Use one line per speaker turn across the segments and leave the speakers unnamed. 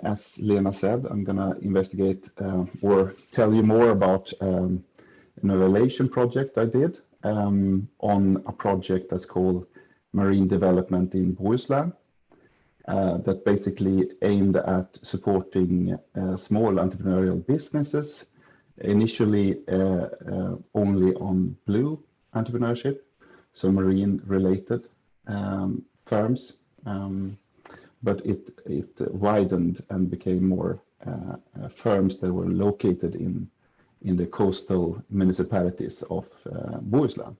As Lena said, I'm going to investigate or tell you more about an evaluation project I did on a project that's called Marine Development in Bohuslän, that basically aimed at supporting small entrepreneurial businesses, initially only on blue entrepreneurship, so marine related firms, but it widened and became more firms that were located in the coastal municipalities of Bohuslän.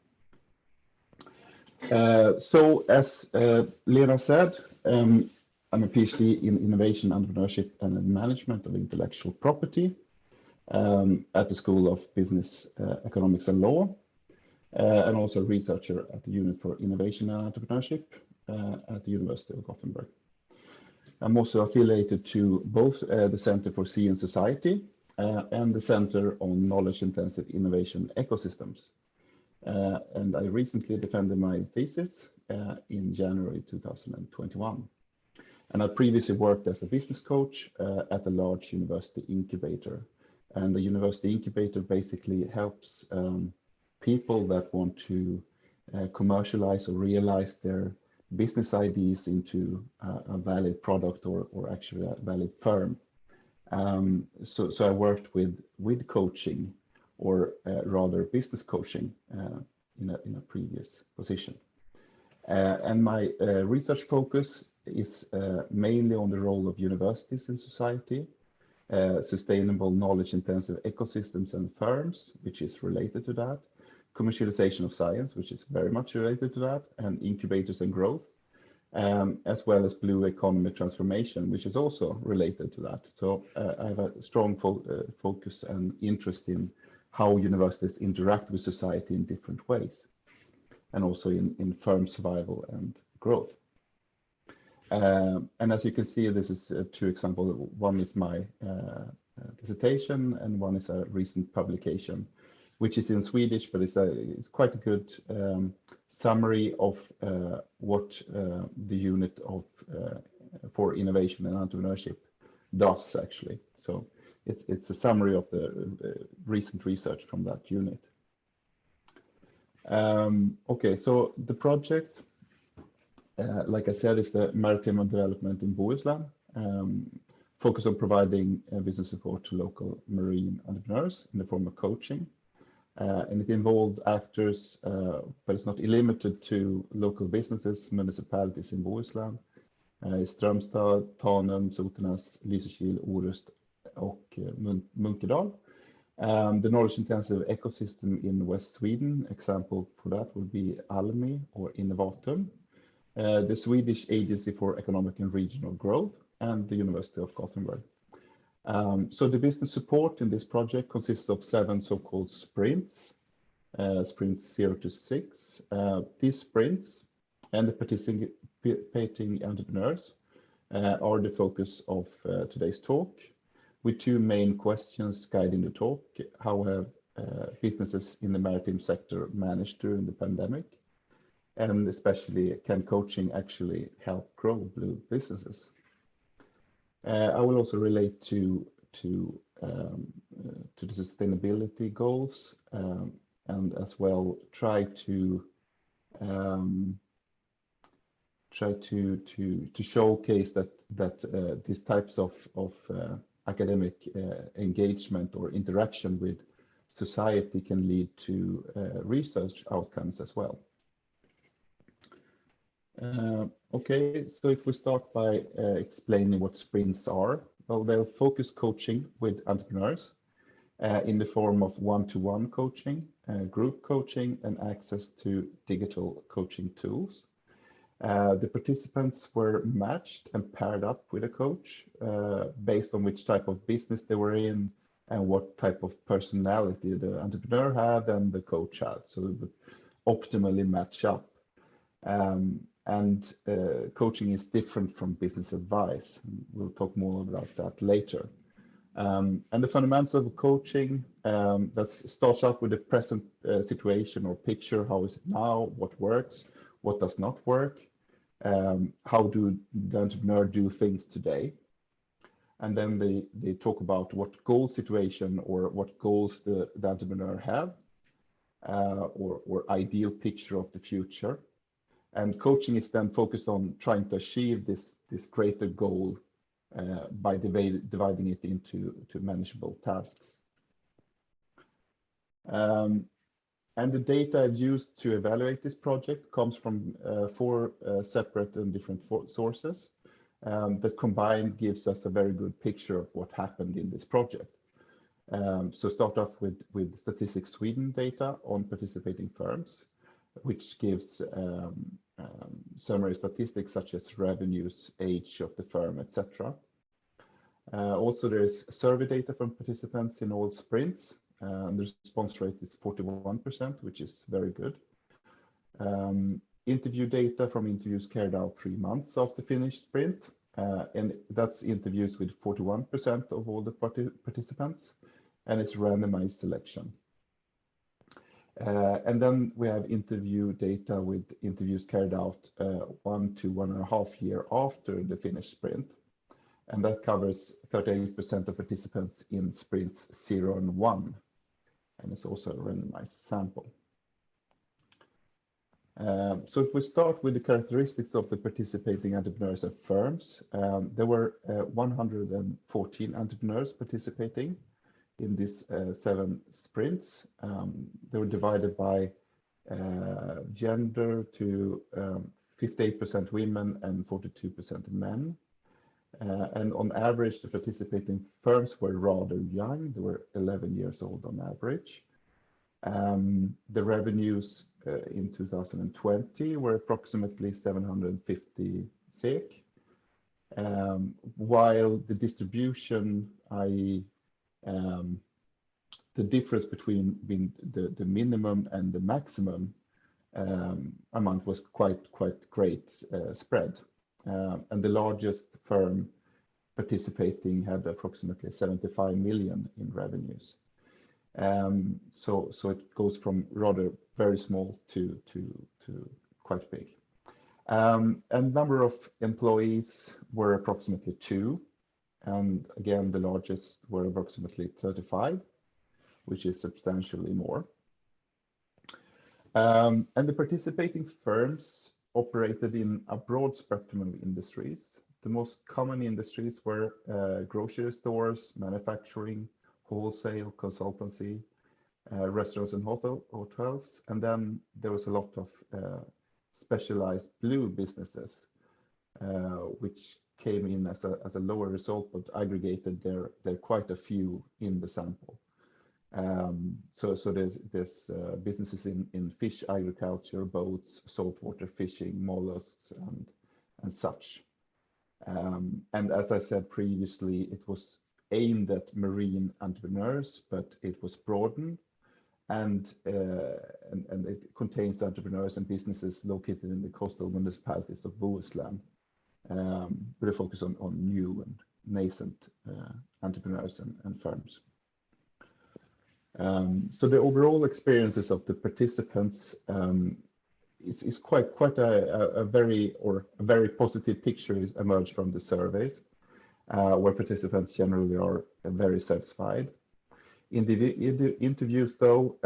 So as Lena said, I'm a PhD in innovation, entrepreneurship, and management of intellectual property at the School of Business, Economics and Law, and also a researcher at the Unit for Innovation and Entrepreneurship at the University of Gothenburg. I'm also affiliated to both the Center for Sea and Society and the Center on Knowledge Intensive Innovation Ecosystems. And I recently defended my thesis in January 2021. And I previously worked as a business coach at a large university incubator. And the university incubator basically helps people that want to commercialize or realize their business ideas into a valid product or actually a valid firm. So I worked with coaching, or rather business coaching, in a previous position. And my research focus is mainly on the role of universities in society, sustainable knowledge intensive ecosystems and firms, which is related to that, commercialization of science, which is very much related to that, and incubators and growth, as well as blue economy transformation, which is also related to that. So I have a strong focus and interest in how universities interact with society in different ways, and also in firm survival and growth. And as you can see, this is two examples. One is my dissertation, and one is a recent publication, which is in Swedish, but it's quite a good summary of what the unit for innovation and entrepreneurship does actually. So it's a summary of the recent research from that unit. Okay, so the project, like I said, is the Maritime Development in Bohuslän, focus on providing business support to local marine entrepreneurs in the form of coaching. And it involved actors, but it's not limited to local businesses, municipalities in Bohuslän, Strömstad, Tanum, Sotenäs, Lysekil, Orust och Munkedal. The knowledge intensive ecosystem in West Sweden, example for that would be Almi or Innovatum, the Swedish Agency for Economic and Regional Growth, and the University of Gothenburg. So the business support in this project consists of 7 so-called sprints, sprints 0 to 6. These sprints and the participating entrepreneurs are the focus of today's talk, with 2 main questions guiding the talk. How have businesses in the maritime sector managed during the pandemic? And especially, can coaching actually help grow blue businesses? I will also relate to the sustainability goals, and as well try to showcase that these types of academic engagement or interaction with society can lead to research outcomes as well. Okay, so if we start by explaining what sprints are, well, they'll focus coaching with entrepreneurs in the form of one-to-one coaching, group coaching, and access to digital coaching tools. The participants were matched and paired up with a coach based on which type of business they were in and what type of personality the entrepreneur had and the coach had, so it would optimally match up. And coaching is different from business advice. We'll talk more about that later. And the fundamentals of coaching, that starts out with the present situation or picture. How is it now? What works? What does not work? How do the entrepreneur do things today? and then they talk about what goal situation or what goals the entrepreneur have, or ideal picture of the future. And coaching is then focused on trying to achieve this greater goal by dividing it into manageable tasks. And the data used to evaluate this project comes from 4 separate and different sources that combined gives us a very good picture of what happened in this project. So start off with Statistics Sweden data on participating firms, which gives summary statistics such as revenues, age of the firm, etc. Also, there's survey data from participants in all sprints. The response rate is 41%, which is very good. Interview data from interviews carried out 3 months after finished sprint, and that's interviews with 41% of all the participants, and it's randomized selection. And then we have interview data with interviews carried out 1 to 1.5 years after the finished sprint, and that covers 38% of participants in sprints 0 and 1. And it's also a randomized sample. So if we start with the characteristics of the participating entrepreneurs and firms, there were 114 entrepreneurs participating in these 7 sprints. They were divided by gender to 58% women and 42% men. And on average, the participating firms were rather young. They were 11 years old on average. The revenues in 2020 were approximately 750 SEK, while the distribution, i.e. the difference between the minimum and the maximum amount was quite great spread. And the largest firm participating had approximately 75 million in revenues. So it goes from rather very small to quite big. And number of employees were approximately 2. And again, the largest were approximately 35, which is substantially more. And the participating firms operated in a broad spectrum of industries. The most common industries were grocery stores, manufacturing, wholesale, consultancy, restaurants and hotels. And then there was a lot of specialized blue businesses, which came in as a lower result, but aggregated there are quite a few in the sample. So there's businesses in fish agriculture, boats, saltwater fishing, mollusks, and such. And as I said previously, it was aimed at marine entrepreneurs, but it was broadened, and it contains entrepreneurs and businesses located in the coastal municipalities of Bohuslän, with a focus on new and nascent entrepreneurs and firms. So the overall experiences of the participants is quite a very positive picture is emerged from the surveys, where participants generally are very satisfied. In the interviews, though,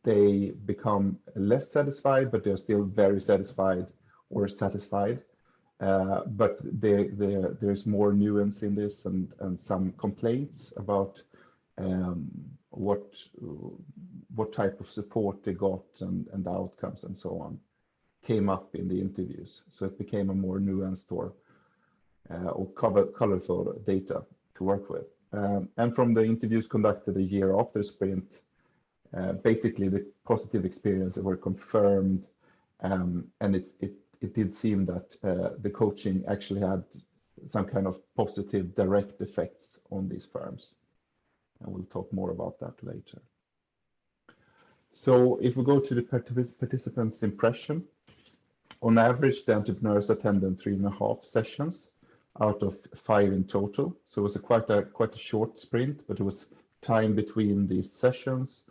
they become less satisfied, but they're still very satisfied or satisfied. But there's more nuance in this, and some complaints about what type of support they got and the outcomes and so on came up in the interviews. So it became a more nuanced or colorful data to work with. And from the interviews conducted a year after sprint, basically the positive experiences were confirmed, and it did seem that the coaching actually had some kind of positive direct effects on these firms. And we'll talk more about that later. So if we go to the participants' impression, on average, the entrepreneurs attended 3.5 sessions out of 5 in total. So it was quite a short sprint, but it was time between these sessions,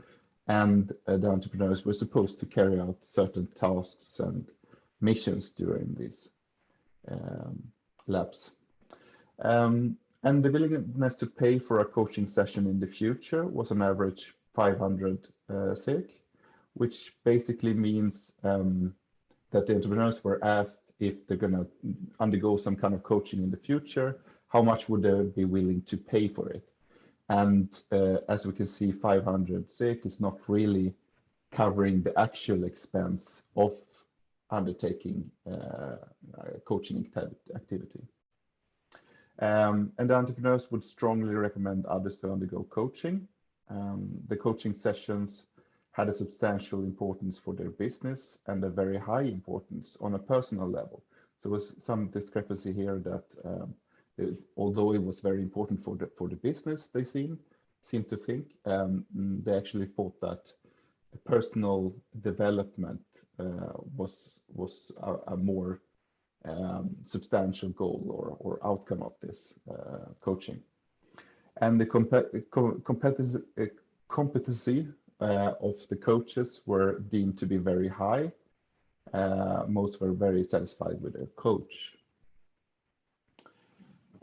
and the entrepreneurs were supposed to carry out certain tasks and missions during these labs. And the willingness to pay for a coaching session in the future was on average 500 SEK, which basically means that the entrepreneurs were asked if they're going to undergo some kind of coaching in the future, how much would they be willing to pay for it? And as we can see, 500 SEK is not really covering the actual expense of undertaking coaching activity. And the entrepreneurs would strongly recommend others to undergo coaching. The coaching sessions had a substantial importance for their business and a very high importance on a personal level. So there was some discrepancy here that although it was very important for the business, they seem to think, they actually thought that personal development was a more substantial goal or outcome of this coaching. And the competency of the coaches were deemed to be very high. Most were very satisfied with their coach.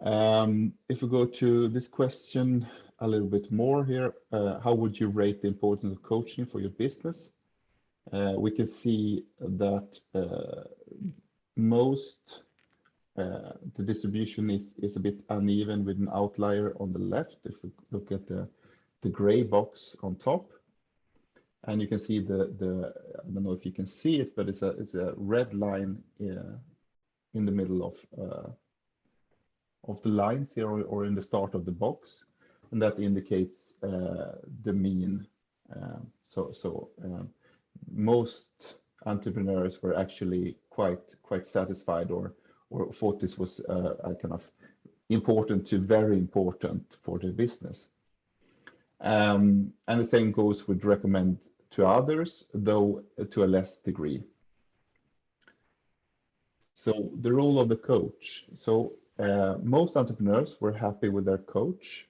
If we go to this question a little bit more here, how would you rate the importance of coaching for your business? We can see that the distribution is a bit uneven with an outlier on the left. If we look at the gray box on top, and you can see I don't know if you can see it, but it's a red line in the middle of the lines here, or in the start of the box, and that indicates the mean. Most entrepreneurs were actually quite satisfied or thought this was kind of important to very important for their business. And the same goes with recommend to others, though to a less degree. So the role of the coach. So most entrepreneurs were happy with their coach,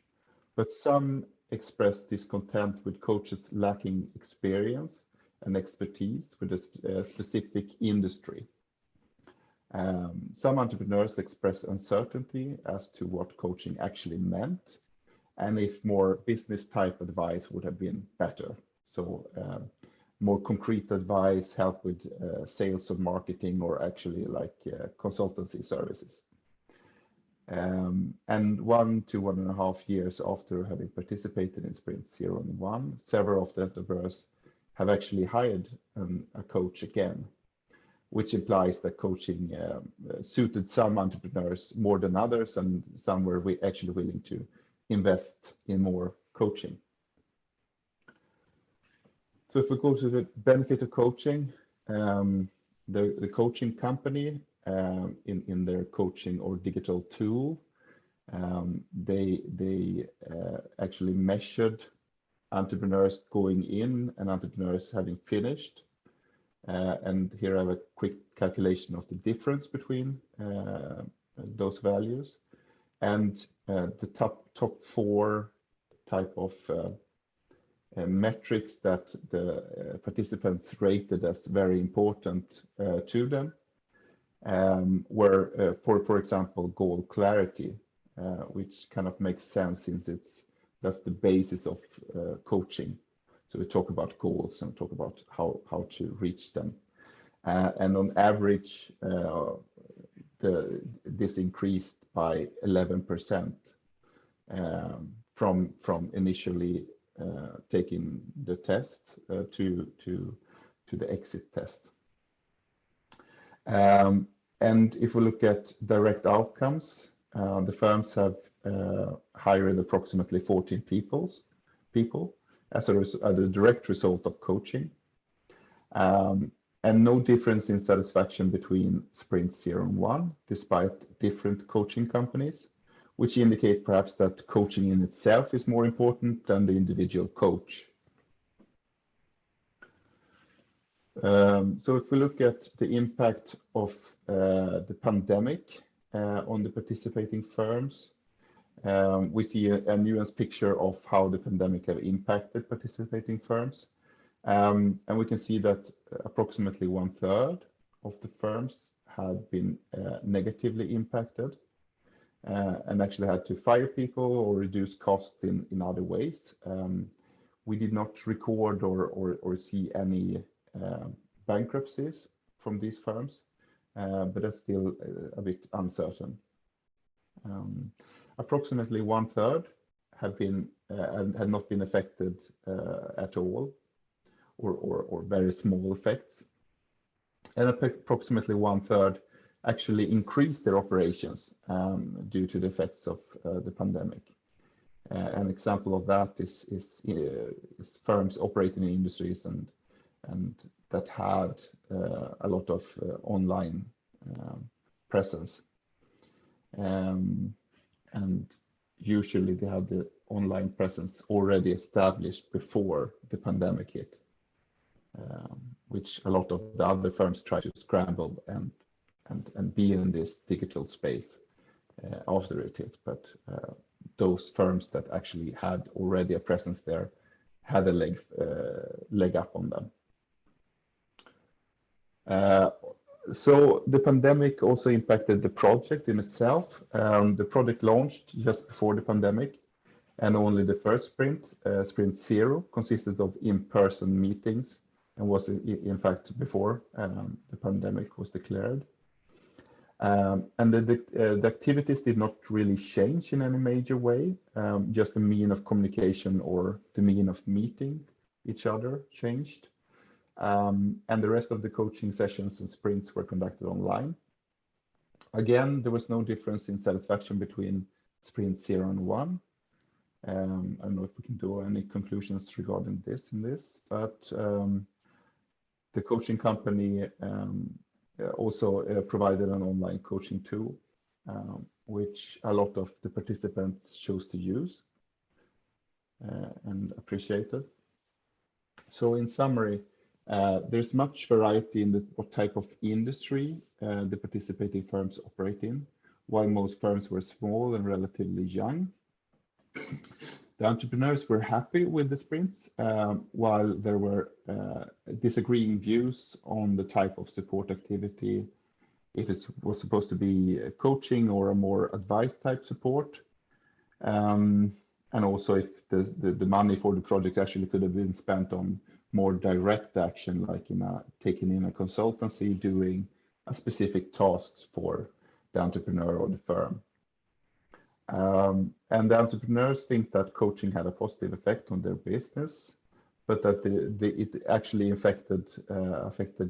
but some expressed discontent with coaches lacking experience and expertise with a specific industry. Some entrepreneurs expressed uncertainty as to what coaching actually meant, and if more business type advice would have been better. So more concrete advice, help with sales or marketing, or actually like consultancy services. And 1 to 1.5 years after having participated in Sprint 0 and 1, several of the entrepreneurs have actually hired a coach again, which implies that coaching suited some entrepreneurs more than others, and some were actually willing to invest in more coaching. So if we go to the benefit of coaching, the coaching company in their coaching or digital tool, they actually measured entrepreneurs going in and entrepreneurs having finished. And here I have a quick calculation of the difference between those values. And the top 4 type of metrics that the participants rated as very important to them were, for example, goal clarity, which kind of makes sense since that's the basis of coaching. So we talk about goals and talk about how to reach them. And on average, this increased by 11% from initially taking the test to the exit test. And if we look at direct outcomes, the firms have hired approximately 14 people as a direct result of coaching. And no difference in satisfaction between Sprint 0 and 1, despite different coaching companies, which indicate perhaps that coaching in itself is more important than the individual coach. So if we look at the impact of the pandemic on the participating firms, we see a nuanced picture of how the pandemic have impacted participating firms. And we can see that approximately 1/3 of the firms have been negatively impacted. and actually had to fire people or reduce costs in other ways. We did not record or see any bankruptcies from these firms, but that's still a bit uncertain. Approximately 1/3 had not been affected at all, or very small effects, and approximately 1/3 actually increased their operations due to the effects of the pandemic. An example of that is firms operating in industries and that had a lot of online presence, and usually they had the online presence already established before the pandemic hit, which a lot of the other firms try to scramble and be in this digital space after it hit. But those firms that actually had already a presence there had a leg up on them. So the pandemic also impacted the project in itself. The project launched just before the pandemic, and only the first sprint, sprint 0, consisted of in-person meetings, and was in fact before the pandemic was declared. And the activities did not really change in any major way. Just the mean of communication or the mean of meeting each other changed. And the rest of the coaching sessions and sprints were conducted online. Again, there was no difference in satisfaction between sprint 0 and 1. I don't know if we can do any conclusions regarding this, but the coaching company also provided an online coaching tool, which a lot of the participants chose to use and appreciated. So in summary, there's much variety in what type of industry the participating firms operate in. While most firms were small and relatively young, the entrepreneurs were happy with the sprints, while there were disagreeing views on the type of support activity, if it was supposed to be coaching or a more advice type support, and also if the money for the project actually could have been spent on more direct action, like taking in a consultancy, doing a specific tasks for the entrepreneur or the firm. And the entrepreneurs think that coaching had a positive effect on their business, but that it actually affected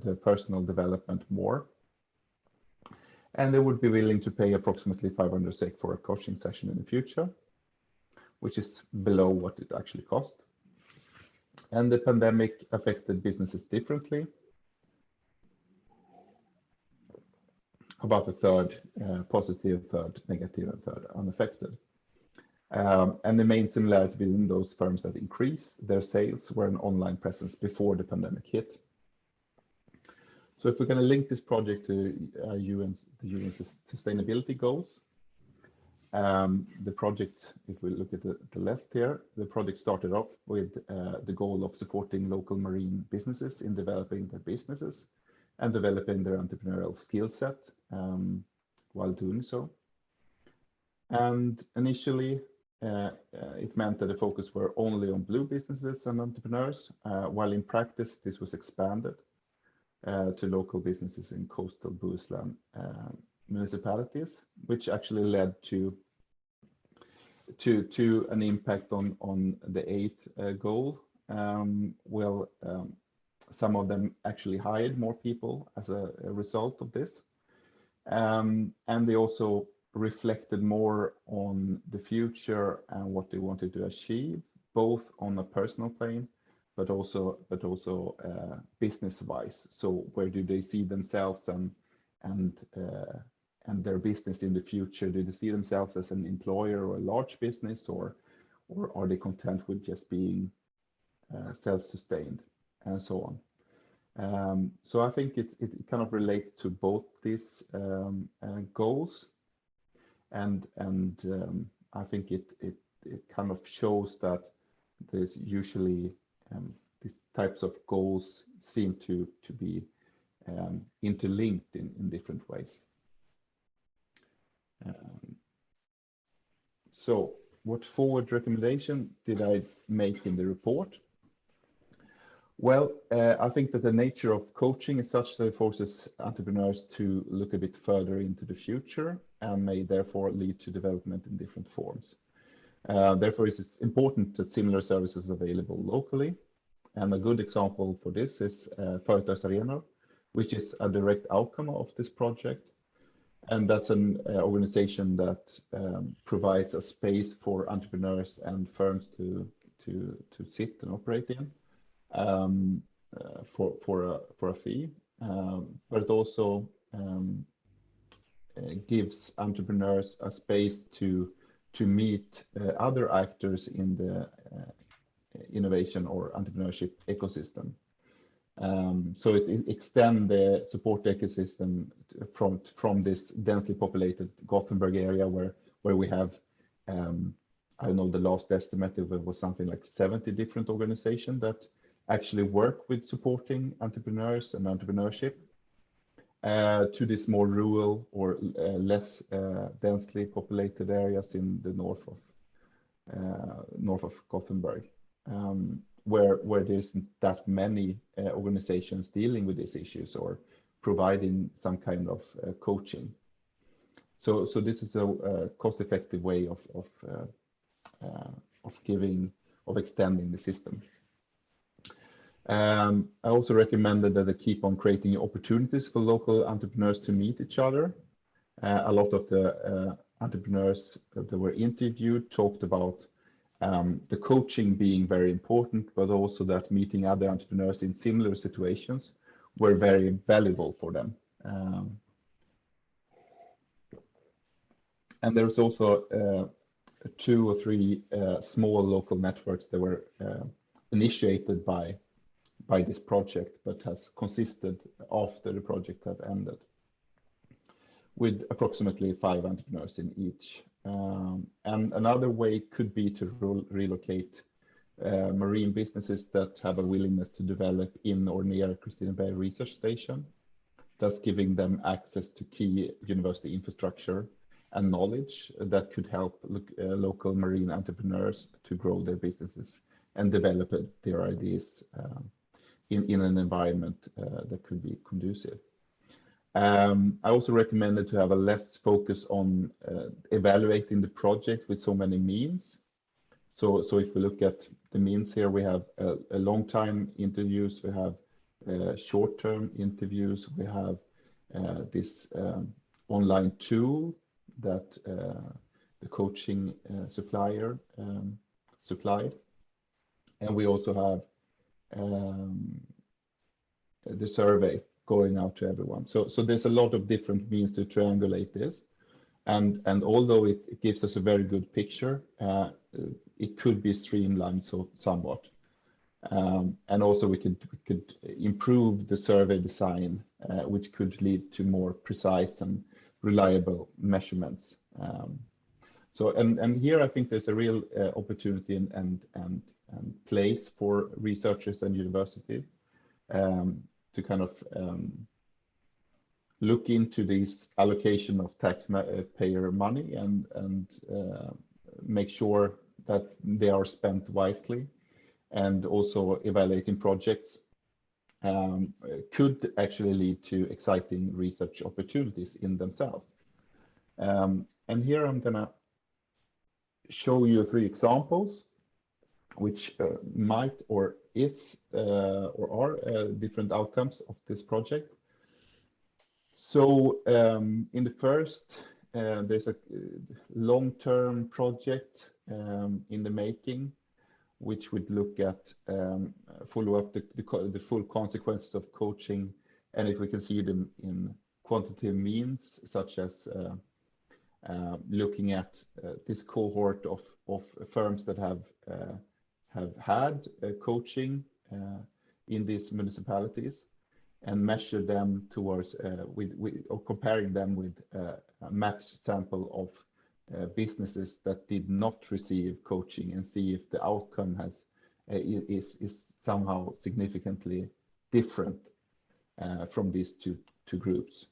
their personal development more. And they would be willing to pay approximately 500 SEK for a coaching session in the future, which is below what it actually cost. And the pandemic affected businesses differently. About a third positive, third negative, and third unaffected. And the main similarity between those firms that increased their sales were an online presence before the pandemic hit. So if we're going to link this project to the UN's sustainability goals, the project, if we look at the left here, the project started off with the goal of supporting local marine businesses in developing their businesses and developing their entrepreneurial skill set while doing so. And initially, it meant that the focus were only on blue businesses and entrepreneurs, while in practice this was expanded to local businesses in coastal Bohuslän municipalities, which actually led to an impact on the 8th goal. Some of them actually hired more people as a result of this. And they also reflected more on the future and what they wanted to achieve, both on a personal plane, but also business-wise. So where do they see themselves and their business in the future? Do they see themselves as an employer or a large business, or are they content with just being self-sustained, and so on? So I think it kind of relates to both these goals, and I think it kind of shows that there's usually these types of goals seem to be interlinked in different ways. So what forward recommendation did I make in the report? Well, I think that the nature of coaching is such that it forces entrepreneurs to look a bit further into the future and may therefore lead to development in different forms. Therefore, it's important that similar services are available locally. And a good example for this is Företagsarenor, which is a direct outcome of this project. And that's an organization that provides a space for entrepreneurs and firms to sit and operate in. For a fee, but it also gives entrepreneurs a space to meet other actors in the innovation or entrepreneurship ecosystem. So it extends the support ecosystem from this densely populated Gothenburg area where we have I don't know the last estimate, it was something like 70 different organizations that actually work with supporting entrepreneurs and entrepreneurship, to these more rural or less densely populated areas in the north of Gothenburg, where there isn't that many organizations dealing with these issues or providing some kind of coaching. So this is a cost-effective way of extending the system. I also recommended that they keep on creating opportunities for local entrepreneurs to meet each other. A lot of the entrepreneurs that were interviewed talked about the coaching being very important, but also that meeting other entrepreneurs in similar situations were very valuable for them. And there's also 2 or 3 small local networks that were initiated by this project, but has consisted after the project had ended, with approximately 5 entrepreneurs in each. And another way could be to relocate marine businesses that have a willingness to develop in or near Kristineberg Research Station, thus giving them access to key university infrastructure and knowledge that could help local marine entrepreneurs to grow their businesses and develop their ideas in an environment that could be conducive. I also recommended to have a less focus on evaluating the project with so many means. So if we look at the means here, we have a long time interviews, we have short-term interviews, we have this online tool that the coaching supplier supplied. And we also have the survey going out to everyone. So there's a lot of different means to triangulate this. And although it gives us a very good picture, it could be streamlined somewhat. And also we could improve the survey design, which could lead to more precise and reliable measurements. So here I think there's a real opportunity and place for researchers and university to kind of look into this allocation of taxpayer money and make sure that they are spent wisely, and also evaluating projects could actually lead to exciting research opportunities in themselves. And here I'm gonna show you 3 examples which might or is or are different outcomes of this project. So in the first, there's a long-term project in the making, which would look at follow up the full consequences of coaching, and if we can see them in quantitative means, such as looking at this cohort of firms that have had coaching in these municipalities, and measure them towards or comparing them with a matched sample of businesses that did not receive coaching, and see if the outcome is somehow significantly different from these two groups.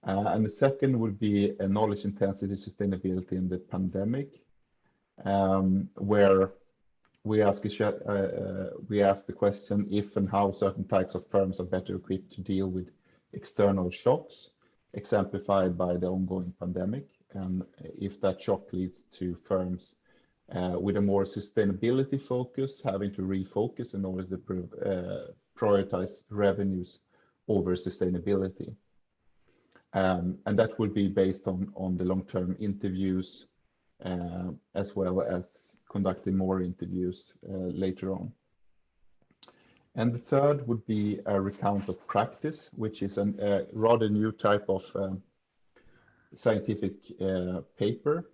And the second would be knowledge intensity sustainability in the pandemic, where we ask the question if and how certain types of firms are better equipped to deal with external shocks, exemplified by the ongoing pandemic, and if that shock leads to firms with a more sustainability focus, having to refocus in order to prioritize revenues over sustainability. And that will be based on the long-term interviews, as well as conducting more interviews later on. And the third would be a recount of practice, which is a rather new type of scientific paper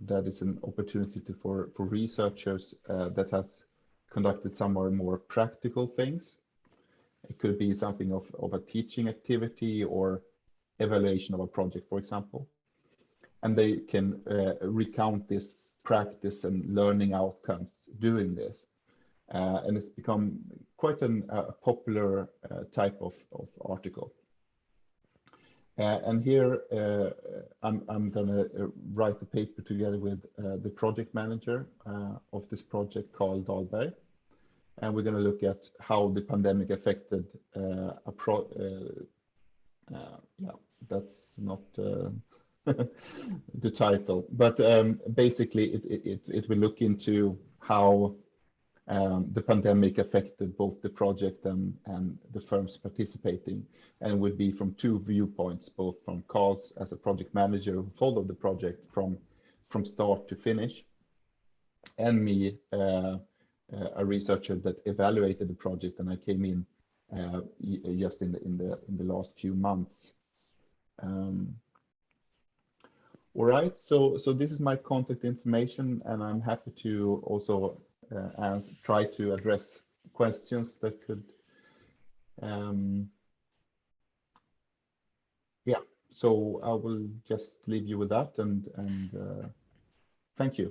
that is an opportunity for researchers that has conducted some more practical things. It could be something of a teaching activity or evaluation of a project, for example. And they can recount this practice and learning outcomes doing this. And it's become quite a popular type of article. And here I'm going to write the paper together with the project manager of this project, Carl Dahlberg. And we're going to look at how the pandemic affected yeah, that's not the title, but basically it will look into how the pandemic affected both the project and the firms participating, and would be from two viewpoints, both from Carl's as a project manager who followed the project from start to finish, and me, a researcher that evaluated the project, and I came in just in the last few months. All right, so this is my contact information, and I'm happy to also try to address questions that could, yeah. So I will just leave you with that, and thank you.